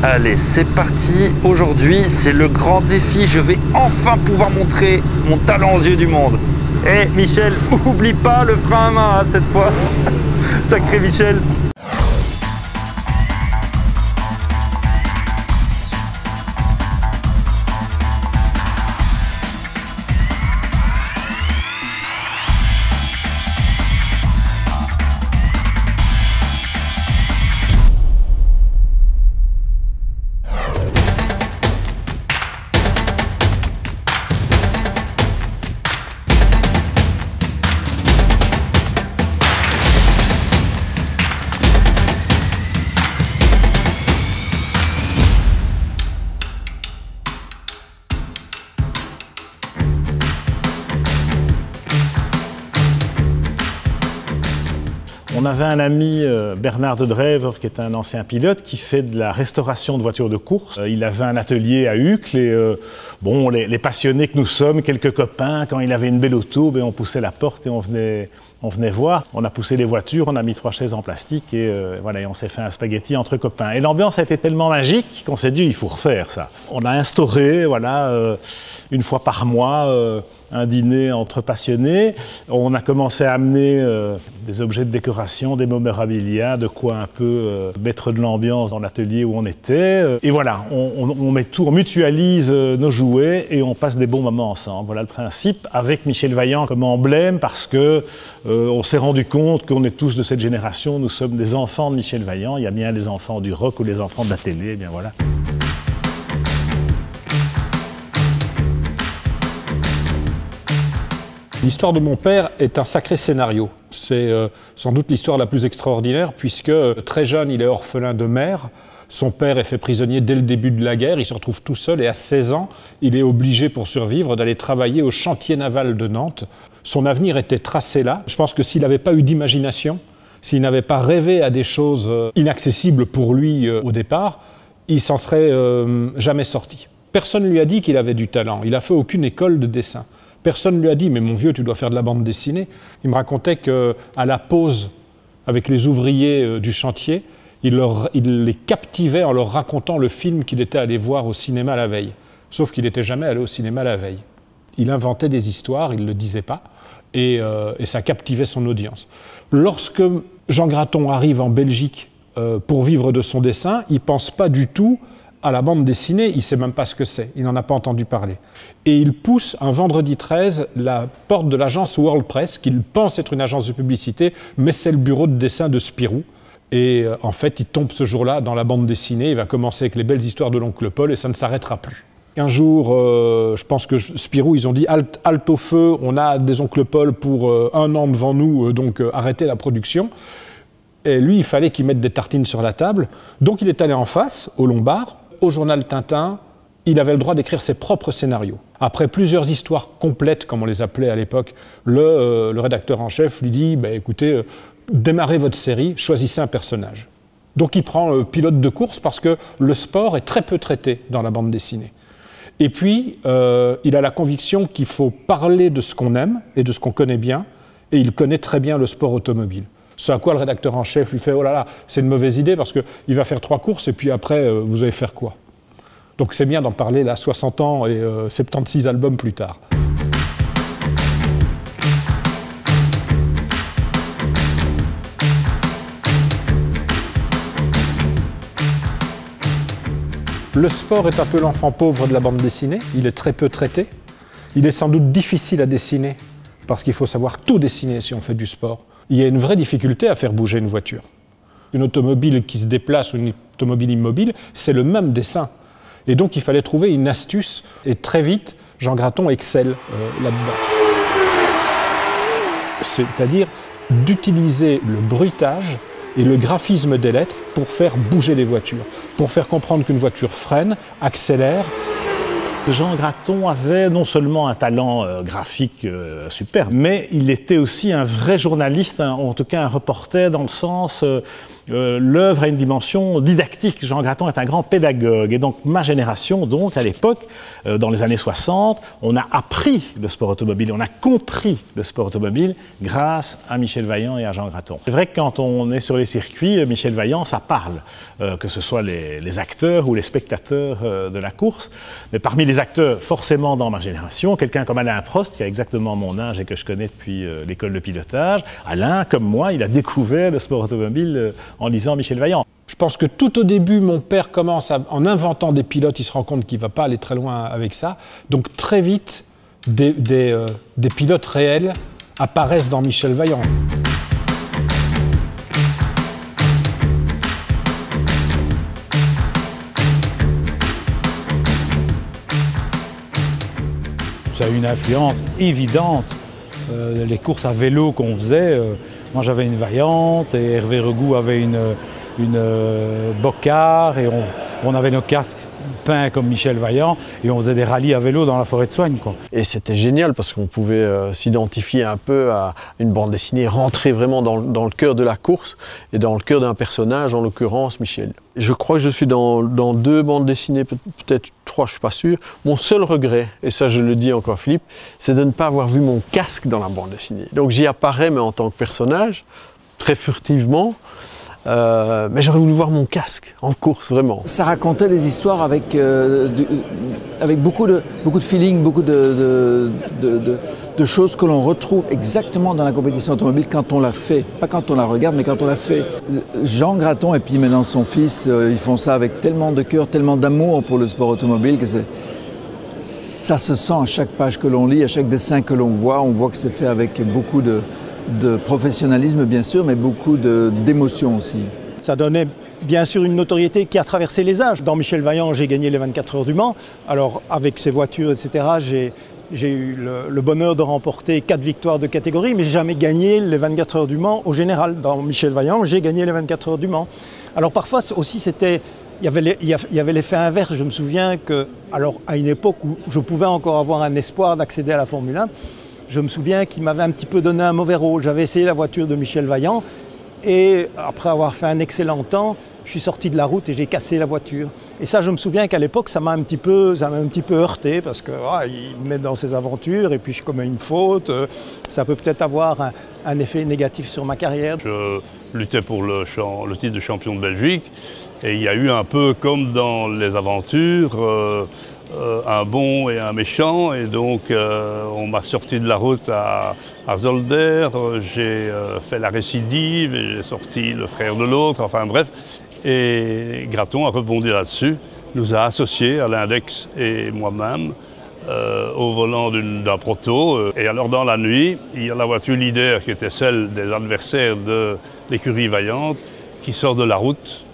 Allez, c'est parti. Aujourd'hui, c'est le grand défi. Je vais enfin pouvoir montrer mon talent aux yeux du monde. Et Michel, oublie pas le frein à main hein, cette fois. Sacré Michel. On avait un ami, Bernard de Drever, qui est un ancien pilote, qui fait de la restauration de voitures de course. Il avait un atelier à Uccle et bon, les passionnés que nous sommes, quelques copains, quand il avait une belle auto, on poussait la porte et on venait voir. On a poussé les voitures, on a mis 3 chaises en plastique et voilà, et on s'est fait un spaghetti entre copains. Et l'ambiance a été tellement magique qu'on s'est dit, il faut refaire ça. On a instauré, voilà, une fois par mois, un dîner entre passionnés. On a commencé à amener des objets de décoration, des memorabilia, de quoi un peu mettre de l'ambiance dans l'atelier où on était. Et voilà, on met tout, on mutualise nos jouets et on passe des bons moments ensemble. Voilà le principe, avec Michel Vaillant comme emblème, parce que on s'est rendu compte qu'on est tous de cette génération, nous sommes des enfants de Michel Vaillant. Il y a bien les enfants du rock ou les enfants de la télé, et bien voilà. L'histoire de mon père est un sacré scénario. C'est sans doute l'histoire la plus extraordinaire puisque très jeune, il est orphelin de mère. Son père est fait prisonnier dès le début de la guerre. Il se retrouve tout seul et à 16 ans, il est obligé pour survivre d'aller travailler au chantier naval de Nantes. Son avenir était tracé là. Je pense que s'il n'avait pas eu d'imagination, s'il n'avait pas rêvé à des choses inaccessibles pour lui au départ, il s'en serait jamais sorti. Personne ne lui a dit qu'il avait du talent. Il n'a fait aucune école de dessin. Personne ne lui a dit « mais mon vieux, tu dois faire de la bande dessinée ». Il me racontait qu'à la pause avec les ouvriers du chantier, il les captivait en leur racontant le film qu'il était allé voir au cinéma la veille. Sauf qu'il n'était jamais allé au cinéma la veille. Il inventait des histoires, il ne le disait pas, et ça captivait son audience. Lorsque Jean Graton arrive en Belgique pour vivre de son dessin, il ne pense pas du tout à la bande dessinée, il ne sait même pas ce que c'est, il n'en a pas entendu parler. Et il pousse un vendredi 13 la porte de l'agence World Press, qu'il pense être une agence de publicité, mais c'est le bureau de dessin de Spirou. Et en fait, il tombe ce jour-là dans la bande dessinée, il va commencer avec les belles histoires de l'oncle Paul et ça ne s'arrêtera plus. Un jour, je pense que Spirou, ils ont dit halte au feu, on a des oncles Paul pour 1 an devant nous, donc arrêtez la production. Et lui, il fallait qu'il mette des tartines sur la table, donc il est allé en face, au Lombard, au journal Tintin, il avait le droit d'écrire ses propres scénarios. Après plusieurs histoires complètes, comme on les appelait à l'époque, le rédacteur en chef lui dit bah, « écoutez, démarrez votre série, choisissez un personnage ». Donc il prend le pilote de course parce que le sport est très peu traité dans la bande dessinée. Et puis, il a la conviction qu'il faut parler de ce qu'on aime et de ce qu'on connaît bien, et il connaît très bien le sport automobile. Ce à quoi le rédacteur en chef lui fait « oh là là, c'est une mauvaise idée parce qu'il va faire 3 courses et puis après, vous allez faire quoi ?» Donc c'est bien d'en parler là, 60 ans et 76 albums plus tard. Le sport est un peu l'enfant pauvre de la bande dessinée, il est très peu traité. Il est sans doute difficile à dessiner parce qu'il faut savoir tout dessiner si on fait du sport. Il y a une vraie difficulté à faire bouger une voiture. Une automobile qui se déplace ou une automobile immobile, c'est le même dessin. Et donc il fallait trouver une astuce. Et très vite, Jean Graton excelle là-dedans. C'est-à-dire d'utiliser le bruitage et le graphisme des lettres pour faire bouger les voitures, pour faire comprendre qu'une voiture freine, accélère. Jean Graton avait non seulement un talent graphique superbe, mais il était aussi un vrai journaliste, en tout cas un reporter dans le sens l'œuvre a une dimension didactique. Jean Graton est un grand pédagogue. Et donc, ma génération, donc, à l'époque, dans les années 60, on a appris le sport automobile, on a compris le sport automobile grâce à Michel Vaillant et à Jean Graton. C'est vrai que quand on est sur les circuits, Michel Vaillant, ça parle, que ce soit les acteurs ou les spectateurs de la course. Mais parmi les acteurs, forcément dans ma génération, quelqu'un comme Alain Prost, qui a exactement mon âge et que je connais depuis l'école de pilotage, Alain, comme moi, il a découvert le sport automobile en lisant Michel Vaillant. Je pense que tout au début, mon père commence en inventant des pilotes, il se rend compte qu'il ne va pas aller très loin avec ça. Donc très vite, des pilotes réels apparaissent dans Michel Vaillant. Ça a une influence évidente. Les courses à vélo qu'on faisait, moi j'avais une Vaillante et Hervé Regout avait une Boccar et on avait nos casques peints comme Michel Vaillant et on faisait des rallyes à vélo dans la forêt de Soignes, quoi. Et c'était génial parce qu'on pouvait s'identifier un peu à une bande dessinée, rentrer vraiment dans le cœur de la course et dans le cœur d'un personnage, en l'occurrence Michel. Je crois que je suis dans 2 bandes dessinées, peut-être 3, je ne suis pas sûr. Mon seul regret, et ça je le dis encore à Philippe, c'est de ne pas avoir vu mon casque dans la bande dessinée. Donc j'y apparais mais en tant que personnage, très furtivement. Mais j'aurais voulu voir mon casque en course, vraiment. Ça racontait des histoires avec beaucoup de feeling, beaucoup de choses que l'on retrouve exactement dans la compétition automobile quand on la fait. Pas quand on la regarde, mais quand on la fait. Jean Graton et puis maintenant son fils, ils font ça avec tellement de cœur, tellement d'amour pour le sport automobile que ça se sent à chaque page que l'on lit, à chaque dessin que l'on voit. On voit que c'est fait avec beaucoup de professionnalisme bien sûr, mais beaucoup d'émotion aussi. Ça donnait bien sûr une notoriété qui a traversé les âges. Dans Michel Vaillant, j'ai gagné les 24 heures du Mans. Alors avec ses voitures, etc., j'ai eu le bonheur de remporter 4 victoires de catégorie, mais j'ai jamais gagné les 24 heures du Mans au général. Dans Michel Vaillant, j'ai gagné les 24 heures du Mans. Alors parfois aussi il y avait l'effet inverse. Je me souviens que, alors à une époque où je pouvais encore avoir un espoir d'accéder à la Formule 1, je me souviens qu'il m'avait un petit peu donné un mauvais rôle. J'avais essayé la voiture de Michel Vaillant et après avoir fait un excellent temps, je suis sorti de la route et j'ai cassé la voiture. Et ça, je me souviens qu'à l'époque, ça m'a un petit peu heurté parce que il me met dans ses aventures et puis je commets une faute. Ça peut peut-être avoir un effet négatif sur ma carrière. Je luttais pour le titre de champion de Belgique et il y a eu un peu comme dans les aventures, un bon et un méchant, et donc on m'a sorti de la route à Zolder, j'ai fait la récidive et j'ai sorti le frère de l'autre, enfin bref. Et Graton a rebondi là-dessus, nous a associés à l'Index et moi-même au volant d'un proto. Et alors dans la nuit, il y a la voiture leader qui était celle des adversaires de l'écurie Vaillante qui sort de la route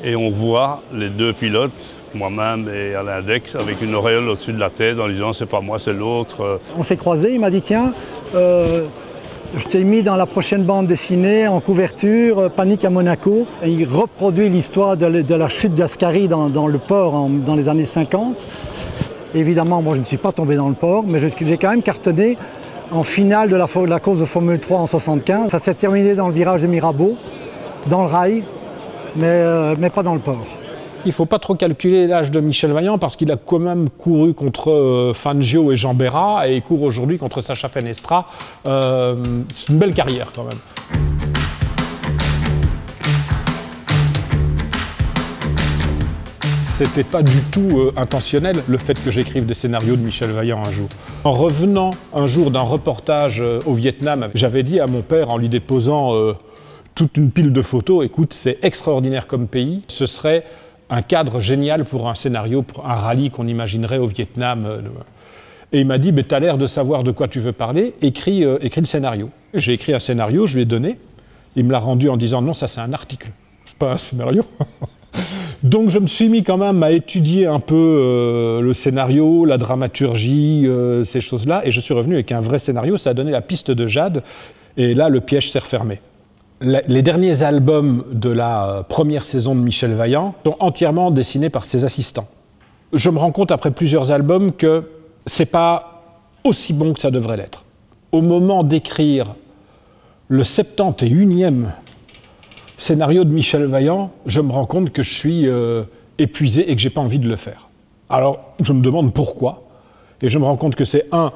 et on voit les 2 pilotes, moi-même et à l'Index, avec une auréole au-dessus de la tête en disant c'est pas moi, c'est l'autre. On s'est croisés, il m'a dit tiens, je t'ai mis dans la prochaine bande dessinée en couverture, Panique à Monaco. Et il reproduit l'histoire de la chute d'Ascari dans le port dans les années 50. Évidemment, moi je ne suis pas tombé dans le port, mais j'ai quand même cartonné en finale de la course de Formule 3 en 75. Ça s'est terminé dans le virage de Mirabeau, dans le rail, mais pas dans le port. Il ne faut pas trop calculer l'âge de Michel Vaillant parce qu'il a quand même couru contre Fangio et Jean Bérat et il court aujourd'hui contre Sacha Fenestra. C'est une belle carrière quand même. C'était pas du tout intentionnel le fait que j'écrive des scénarios de Michel Vaillant un jour. En revenant un jour d'un reportage au Vietnam, j'avais dit à mon père en lui déposant toute une pile de photos, écoute, c'est extraordinaire comme pays, ce serait un cadre génial pour un scénario, pour un rallye qu'on imaginerait au Vietnam. Et il m'a dit, tu as l'air de savoir de quoi tu veux parler, écris le scénario. J'ai écrit un scénario, je lui ai donné. Il me l'a rendu en disant, non, ça c'est un article, c'est pas un scénario. Donc je me suis mis quand même à étudier un peu le scénario, la dramaturgie, ces choses-là, et je suis revenu avec un vrai scénario, ça a donné la piste de Jade, et là le piège s'est refermé. Les derniers albums de la première saison de Michel Vaillant sont entièrement dessinés par ses assistants. Je me rends compte après plusieurs albums que c'est pas aussi bon que ça devrait l'être. Au moment d'écrire le 71e scénario de Michel Vaillant, je me rends compte que je suis épuisé et que j'ai pas envie de le faire. Alors, je me demande pourquoi. Et je me rends compte que c'est 1,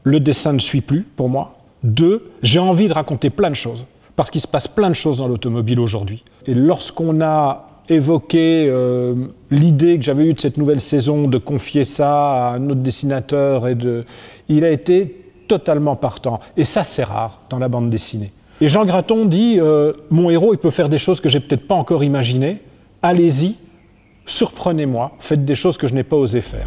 le dessin ne suit plus pour moi. 2, j'ai envie de raconter plein de choses. Parce qu'il se passe plein de choses dans l'automobile aujourd'hui. Et lorsqu'on a évoqué l'idée que j'avais eue de cette nouvelle saison, de confier ça à un autre dessinateur, il a été totalement partant. Et ça, c'est rare dans la bande dessinée. Et Jean Graton dit mon héros, il peut faire des choses que j'ai peut-être pas encore imaginées. Allez-y, surprenez-moi, faites des choses que je n'ai pas osé faire.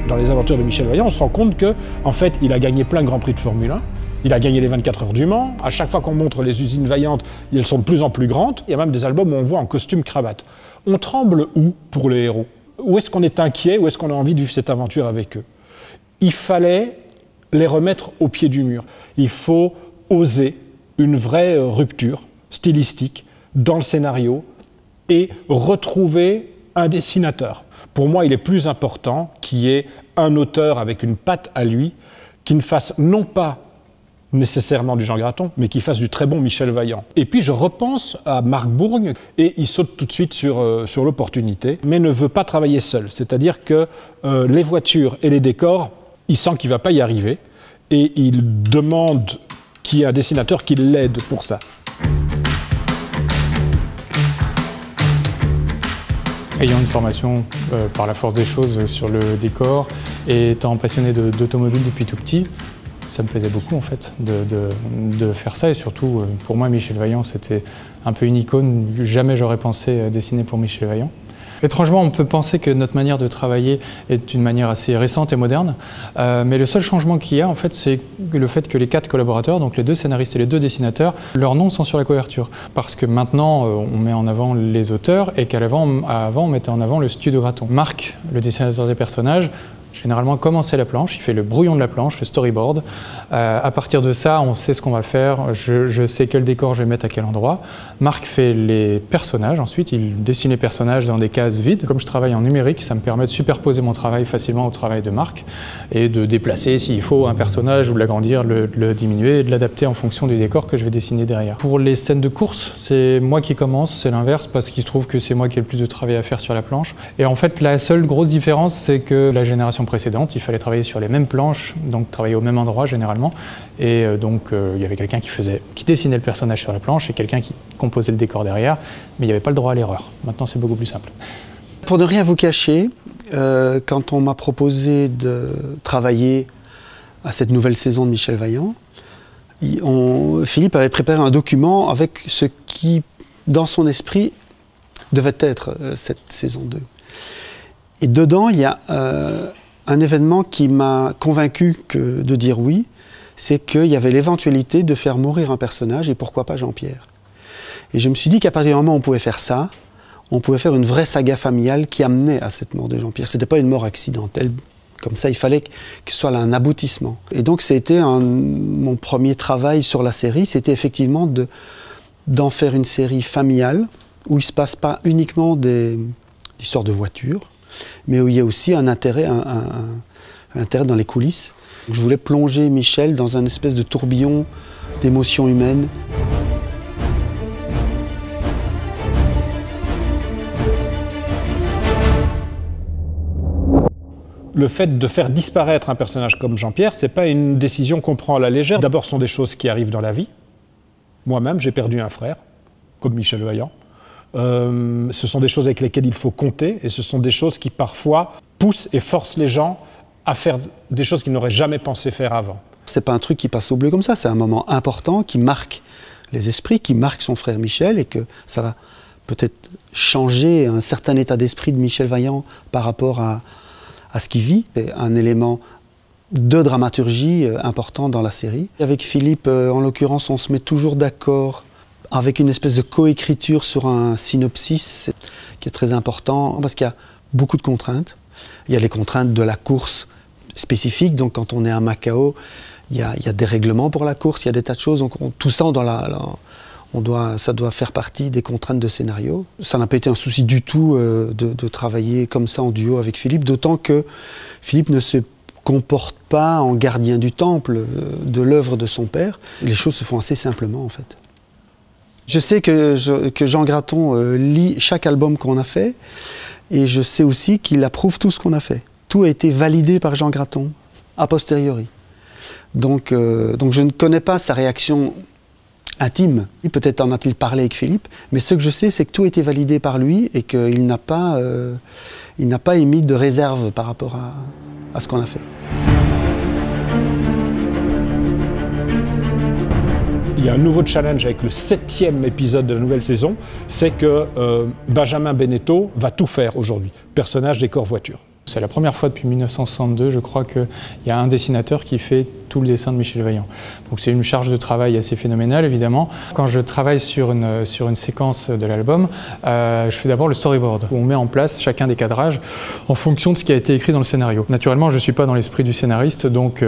Dans les aventures de Michel Vaillant, on se rend compte que, en fait, il a gagné plein de grands prix de Formule 1. Il a gagné les 24 heures du Mans. À chaque fois qu'on montre les usines Vaillantes, elles sont de plus en plus grandes. Il y a même des albums où on voit en costume cravate. On tremble où pour les héros? Où est-ce qu'on est inquiet? Où est-ce qu'on a envie de vivre cette aventure avec eux? Il fallait les remettre au pied du mur. Il faut oser une vraie rupture stylistique dans le scénario et retrouver un dessinateur. Pour moi, il est plus important qu'il y ait un auteur avec une patte à lui qui ne fasse non pas nécessairement du Jean Graton, mais qui fasse du très bon Michel Vaillant. Et puis je repense à Marc Bourgne et il saute tout de suite sur l'opportunité, mais ne veut pas travailler seul. C'est-à-dire que les voitures et les décors, il sent qu'il ne va pas y arriver et il demande qu'il y ait un dessinateur qui l'aide pour ça. Ayant une formation par la force des choses sur le décor et étant passionné d'automobile depuis tout petit, ça me plaisait beaucoup en fait de faire ça et surtout pour moi Michel Vaillant c'était un peu une icône, jamais j'aurais pensé dessiner pour Michel Vaillant. Étrangement, on peut penser que notre manière de travailler est une manière assez récente et moderne, mais le seul changement qu'il y a, en fait, c'est le fait que les 4 collaborateurs, donc les 2 scénaristes et les 2 dessinateurs, leurs noms sont sur la couverture. Parce que maintenant, on met en avant les auteurs et avant, on mettait en avant le studio Graton. Marc, le dessinateur des personnages, généralement commencer la planche, il fait le brouillon de la planche, le storyboard. À partir de ça, on sait ce qu'on va faire, je sais quel décor je vais mettre à quel endroit. Marc fait les personnages, ensuite il dessine les personnages dans des cases vides. Comme je travaille en numérique, ça me permet de superposer mon travail facilement au travail de Marc et de déplacer s'il faut un personnage ou de l'agrandir, le diminuer et de l'adapter en fonction du décor que je vais dessiner derrière. Pour les scènes de course, c'est moi qui commence, c'est l'inverse parce qu'il se trouve que c'est moi qui ai le plus de travail à faire sur la planche. Et en fait, la seule grosse différence, c'est que la génération précédente, il fallait travailler sur les mêmes planches, donc travailler au même endroit généralement. Et donc il y avait quelqu'un qui dessinait le personnage sur la planche et quelqu'un qui composait le décor derrière, mais il n'y avait pas le droit à l'erreur. Maintenant c'est beaucoup plus simple. Pour ne rien vous cacher, quand on m'a proposé de travailler à cette nouvelle saison de Michel Vaillant, Philippe avait préparé un document avec ce qui, dans son esprit, devait être cette saison 2. Et dedans, il y a un événement qui m'a convaincu de dire oui, c'est qu'il y avait l'éventualité de faire mourir un personnage, et pourquoi pas Jean-Pierre. Et je me suis dit qu'à partir du moment où on pouvait faire ça, on pouvait faire une vraie saga familiale qui amenait à cette mort de Jean-Pierre. Ce n'était pas une mort accidentelle, comme ça, il fallait que ce soit là un aboutissement. Et donc, c'était mon premier travail sur la série, c'était effectivement d'en faire une série familiale, où il ne se passe pas uniquement des histoires de voitures, mais où il y a aussi un intérêt dans les coulisses. Je voulais plonger Michel dans un espèce de tourbillon d'émotions humaines. Le fait de faire disparaître un personnage comme Jean-Pierre, ce n'est pas une décision qu'on prend à la légère. D'abord, ce sont des choses qui arrivent dans la vie. Moi-même, j'ai perdu un frère, comme Michel Vaillant. Ce sont des choses avec lesquelles il faut compter et ce sont des choses qui parfois poussent et forcent les gens à faire des choses qu'ils n'auraient jamais pensé faire avant. C'est pas un truc qui passe au bleu comme ça, c'est un moment important qui marque les esprits, qui marque son frère Michel et que ça va peut-être changer un certain état d'esprit de Michel Vaillant par rapport à ce qu'il vit. C'est un élément de dramaturgie important dans la série. Avec Philippe, en l'occurrence, on se met toujours d'accord avec une espèce de coécriture sur un synopsis qui est très important parce qu'il y a beaucoup de contraintes. Il y a les contraintes de la course spécifique, donc quand on est à Macao, il y a des règlements pour la course, il y a des tas de choses, donc tout ça Ça doit faire partie des contraintes de scénario. Ça n'a pas été un souci du tout de travailler comme ça en duo avec Philippe, d'autant que Philippe ne se comporte pas en gardien du temple de l'œuvre de son père. Les choses se font assez simplement en fait. Je sais que Jean Graton lit chaque album qu'on a fait et je sais aussi qu'il approuve tout ce qu'on a fait. Tout a été validé par Jean Graton, a posteriori. Donc je ne connais pas sa réaction intime. Peut-être en a-t-il parlé avec Philippe, mais ce que je sais, c'est que tout a été validé par lui et qu'il n'a pas émis de réserve par rapport à ce qu'on a fait. Il y a un nouveau challenge avec le 7e épisode de la nouvelle saison, c'est que Benjamin Beneteau va tout faire aujourd'hui, personnage décor voiture. C'est la première fois depuis 1962, je crois, qu'il y a un dessinateur qui fait tout le dessin de Michel Vaillant. Donc c'est une charge de travail assez phénoménale, évidemment. Quand je travaille sur une séquence de l'album, je fais d'abord le storyboard, où on met en place chacun des cadrages en fonction de ce qui a été écrit dans le scénario. Naturellement, je ne suis pas dans l'esprit du scénariste, donc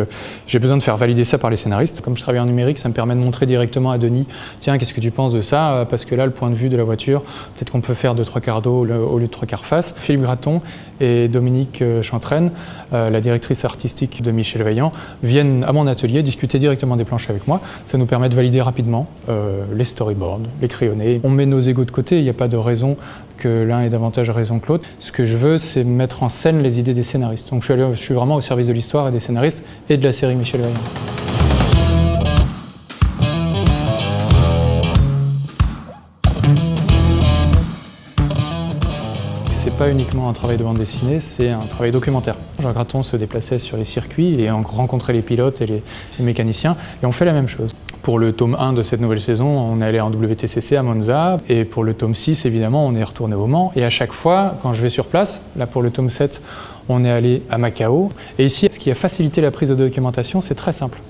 j'ai besoin de faire valider ça par les scénaristes. Comme je travaille en numérique, ça me permet de montrer directement à Denis, tiens, qu'est-ce que tu penses de ça? Parce que là, le point de vue de la voiture, peut-être qu'on peut faire 2/3 dos au lieu de 3/4 face. Philippe Graton et Dominique Chantraine, la directrice artistique de Michel Vaillant, viennent à mon atelier discuter directement des planches avec moi. Ça nous permet de valider rapidement les storyboards, les crayonnés. On met nos égos de côté, il n'y a pas de raison que l'un ait davantage raison que l'autre. Ce que je veux, c'est mettre en scène les idées des scénaristes. Donc je suis vraiment au service de l'histoire et des scénaristes et de la série Michel Vaillant. C'est pas uniquement un travail de bande dessinée, c'est un travail documentaire. Jean Graton se déplaçait sur les circuits et on rencontrait les pilotes et les mécaniciens et on fait la même chose. Pour le tome 1 de cette nouvelle saison, on est allé en WTCC à Monza et pour le tome 6, évidemment, on est retourné au Mans. Et à chaque fois, quand je vais sur place, là pour le tome 7, on est allé à Macao. Et ici, ce qui a facilité la prise de documentation, c'est très simple.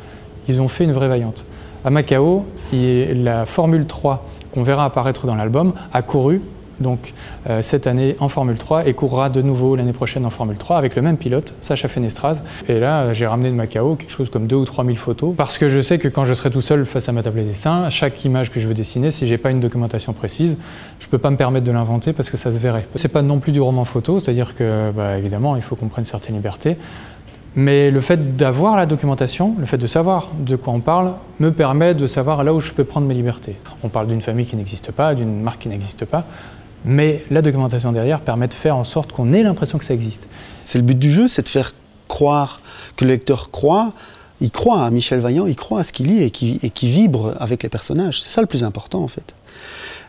Ils ont fait une vraie Vaillante. À Macao, la Formule 3 qu'on verra apparaître dans l'album a couru donc cette année en Formule 3 et courra de nouveau l'année prochaine en Formule 3 avec le même pilote, Sacha Fenestraz. Et là, j'ai ramené de Macao quelque chose comme 2 ou 3 000 photos parce que je sais que quand je serai tout seul face à ma table de dessin, chaque image que je veux dessiner, si j'ai pas une documentation précise, je peux pas me permettre de l'inventer parce que ça se verrait. C'est pas non plus du roman photo, c'est-à-dire que, évidemment, il faut qu'on prenne certaines libertés. Mais le fait d'avoir la documentation, le fait de savoir de quoi on parle, me permet de savoir là où je peux prendre mes libertés. On parle d'une famille qui n'existe pas, d'une marque qui n'existe pas, mais la documentation derrière permet de faire en sorte qu'on ait l'impression que ça existe. C'est le but du jeu, c'est de faire croire, que le lecteur croit, il croit à Michel Vaillant, il croit à ce qu'il lit et qui vibre avec les personnages. C'est ça le plus important en fait.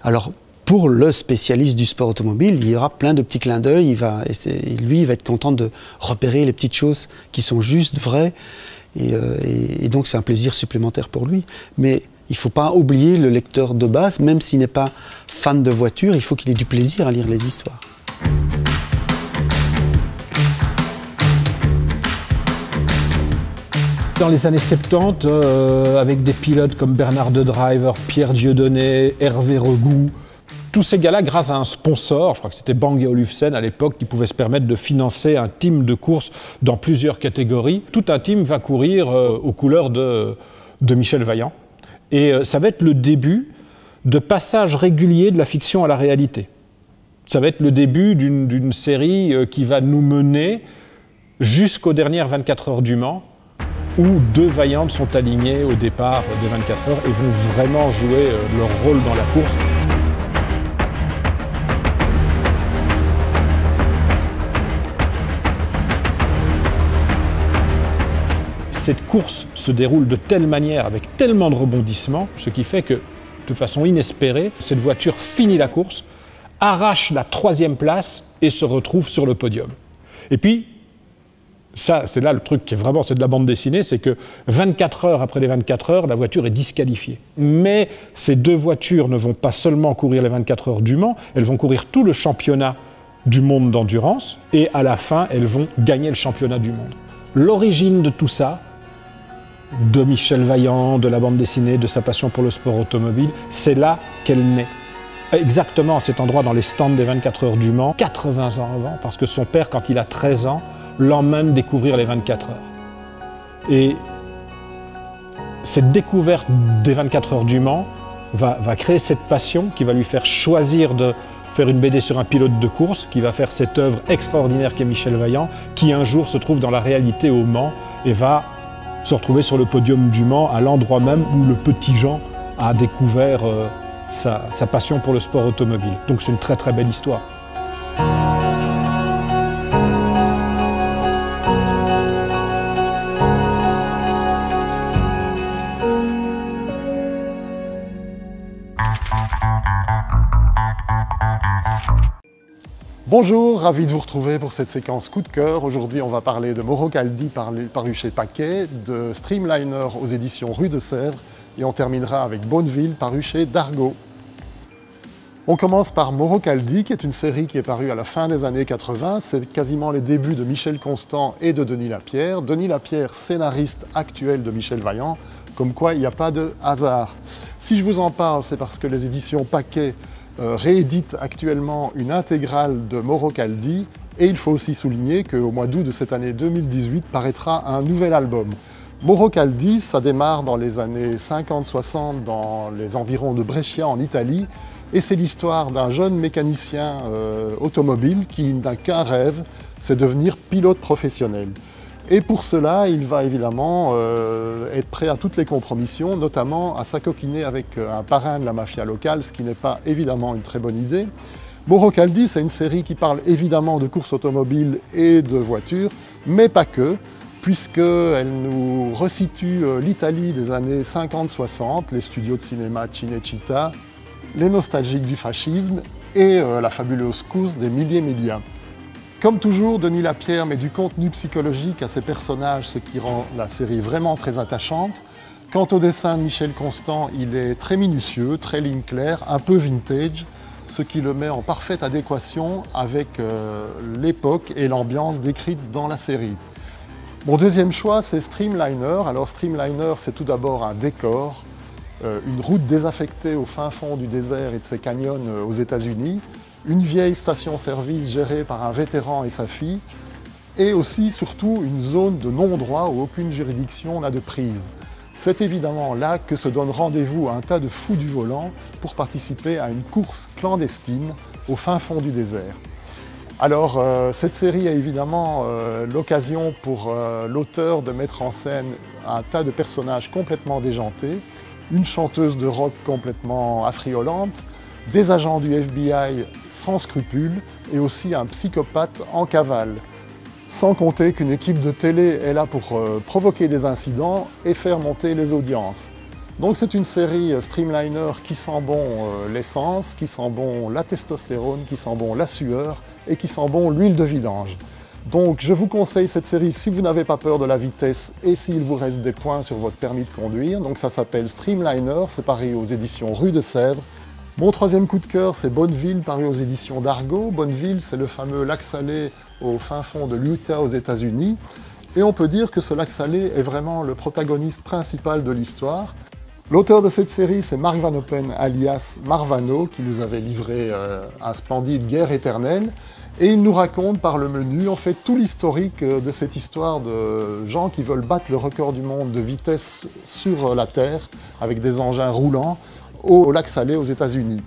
Alors, pour le spécialiste du sport automobile, il y aura plein de petits clins d'œil, il va être content de repérer les petites choses qui sont justes, vraies, et donc c'est un plaisir supplémentaire pour lui. Mais il ne faut pas oublier le lecteur de base, même s'il n'est pas fan de voiture, il faut qu'il ait du plaisir à lire les histoires. Dans les années 70, avec des pilotes comme Bernard de Driver, Pierre Dieudonné, Hervé Regout, tous ces gars-là, grâce à un sponsor, je crois que c'était Bang & Olufsen à l'époque, qui pouvait se permettre de financer un team de course dans plusieurs catégories. Tout un team va courir aux couleurs de Michel Vaillant. Et ça va être le début de passage régulier de la fiction à la réalité. Ça va être le début d'une série qui va nous mener jusqu'aux dernières 24 heures du Mans, où 2 Vaillantes sont alignées au départ des 24 heures et vont vraiment jouer leur rôle dans la course. Cette course se déroule de telle manière, avec tellement de rebondissements, ce qui fait que, de façon inespérée, cette voiture finit la course, arrache la 3e place et se retrouve sur le podium. Et puis, ça, c'est là le truc qui est vraiment, c'est de la bande dessinée, c'est que 24 heures après les 24 heures, la voiture est disqualifiée. Mais ces 2 voitures ne vont pas seulement courir les 24 heures du Mans, elles vont courir tout le championnat du monde d'endurance, et à la fin, elles vont gagner le championnat du monde. L'origine de tout ça, de Michel Vaillant, de la bande dessinée, de sa passion pour le sport automobile, c'est là qu'elle naît. Exactement à cet endroit, dans les stands des 24 heures du Mans, 80 ans avant, parce que son père, quand il a 13 ans, l'emmène découvrir les 24 heures. Et cette découverte des 24 heures du Mans va créer cette passion qui va lui faire choisir de faire une BD sur un pilote de course, qui va faire cette œuvre extraordinaire qu'est Michel Vaillant, qui un jour se trouve dans la réalité au Mans et va se retrouver sur le podium du Mans, à l'endroit même où le petit Jean a découvert sa passion pour le sport automobile. Donc c'est une très très belle histoire. Bonjour, ravi de vous retrouver pour cette séquence coup de cœur. Aujourd'hui, on va parler de Mauro Caldi, paru chez Paquet, de Streamliner aux éditions Rue de Sèvres, et on terminera avec Bonneville, paru chez Dargaud. On commence par Mauro Caldi, qui est une série qui est parue à la fin des années 80. C'est quasiment les débuts de Michel Constant et de Denis Lapierre. Denis Lapierre, scénariste actuel de Michel Vaillant, comme quoi il n'y a pas de hasard. Si je vous en parle, c'est parce que les éditions Paquet réédite actuellement une intégrale de Mauro Caldi, et il faut aussi souligner qu'au mois d'août de cette année 2018 paraîtra un nouvel album. Mauro Caldi, ça démarre dans les années 50-60 dans les environs de Brescia en Italie, et c'est l'histoire d'un jeune mécanicien automobile qui n'a qu'un rêve, c'est devenir pilote professionnel. Et pour cela, il va évidemment être prêt à toutes les compromissions, notamment à s'acoquiner avec un parrain de la mafia locale, ce qui n'est pas évidemment une très bonne idée. Mauro Caldi, c'est une série qui parle évidemment de courses automobiles et de voitures, mais pas que, puisqu'elle nous resitue l'Italie des années 50-60, les studios de cinéma Cinecittà, les nostalgiques du fascisme et la fabuleuse course des Mille-Miglia. Comme toujours, Denis Lapierre met du contenu psychologique à ses personnages, ce qui rend la série vraiment très attachante. Quant au dessin de Michel Constant, il est très minutieux, très ligne claire, un peu vintage, ce qui le met en parfaite adéquation avec l'époque et l'ambiance décrite dans la série. Mon deuxième choix, c'est Streamliner. Alors Streamliner, c'est tout d'abord un décor, une route désaffectée au fin fond du désert et de ses canyons aux États-Unis, une vieille station-service gérée par un vétéran et sa fille, et aussi, surtout, une zone de non-droit où aucune juridiction n'a de prise. C'est évidemment là que se donne rendez-vous un tas de fous du volant pour participer à une course clandestine au fin fond du désert. Alors, cette série est évidemment l'occasion pour l'auteur de mettre en scène un tas de personnages complètement déjantés, une chanteuse de rock complètement affriolante, des agents du FBI sans scrupules et aussi un psychopathe en cavale. Sans compter qu'une équipe de télé est là pour provoquer des incidents et faire monter les audiences. Donc c'est une série Streamliner qui sent bon l'essence, qui sent bon la testostérone, qui sent bon la sueur et qui sent bon l'huile de vidange. Donc je vous conseille cette série si vous n'avez pas peur de la vitesse et s'il vous reste des points sur votre permis de conduire. Donc ça s'appelle Streamliner, c'est paru aux éditions Rue de Sèvres. Mon troisième coup de cœur, c'est Bonneville, paru aux éditions Dargaud. Bonneville, c'est le fameux lac salé au fin fond de l'Utah aux États-Unis. Et on peut dire que ce lac salé est vraiment le protagoniste principal de l'histoire. L'auteur de cette série, c'est Mark Van Oppen, alias Marvano, qui nous avait livré un splendide Guerre éternelle. Et il nous raconte par le menu, en fait, tout l'historique de cette histoire de gens qui veulent battre le record du monde de vitesse sur la Terre, avec des engins roulants, au lac Salé aux États-Unis.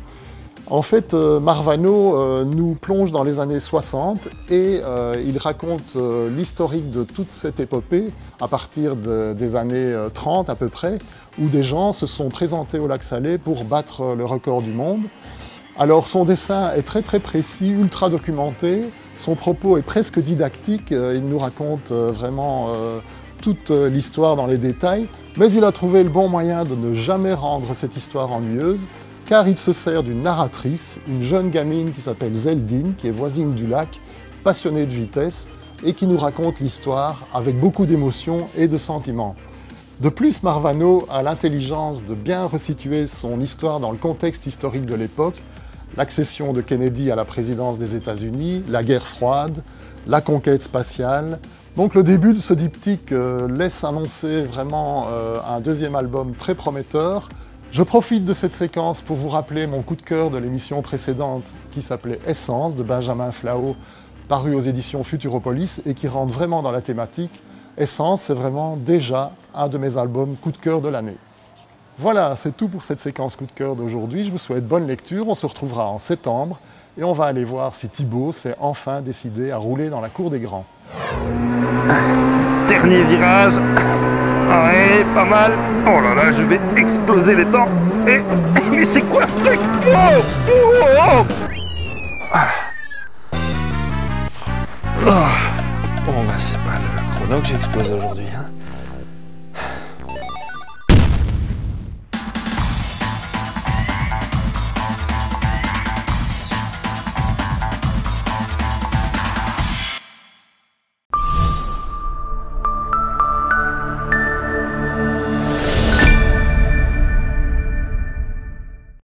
En fait, Marvano nous plonge dans les années 60 et il raconte l'historique de toute cette épopée à partir des années 30 à peu près, où des gens se sont présentés au lac Salé pour battre le record du monde. Alors son dessin est très très précis, ultra documenté, son propos est presque didactique, il nous raconte vraiment toute l'histoire dans les détails, mais il a trouvé le bon moyen de ne jamais rendre cette histoire ennuyeuse, car il se sert d'une narratrice, une jeune gamine qui s'appelle Zeldine, qui est voisine du lac, passionnée de vitesse, et qui nous raconte l'histoire avec beaucoup d'émotion et de sentiments. De plus, Marvano a l'intelligence de bien resituer son histoire dans le contexte historique de l'époque, l'accession de Kennedy à la présidence des États-Unis, la guerre froide, la conquête spatiale. Donc le début de ce diptyque laisse annoncer vraiment un deuxième album très prometteur. Je profite de cette séquence pour vous rappeler mon coup de cœur de l'émission précédente qui s'appelait Essence de Benjamin Flao, paru aux éditions Futuropolis et qui rentre vraiment dans la thématique. Essence, c'est vraiment déjà un de mes albums coup de cœur de l'année. Voilà, c'est tout pour cette séquence coup de cœur d'aujourd'hui. Je vous souhaite bonne lecture. On se retrouvera en septembre et on va aller voir si Thibaut s'est enfin décidé à rouler dans la cour des grands. Dernier virage. Ouais, pas mal. Oh là là, je vais exploser les temps. Et mais c'est quoi ce truc? Oh, oh, oh. Bon, bah c'est pas le chrono que j'ai explosé aujourd'hui, hein.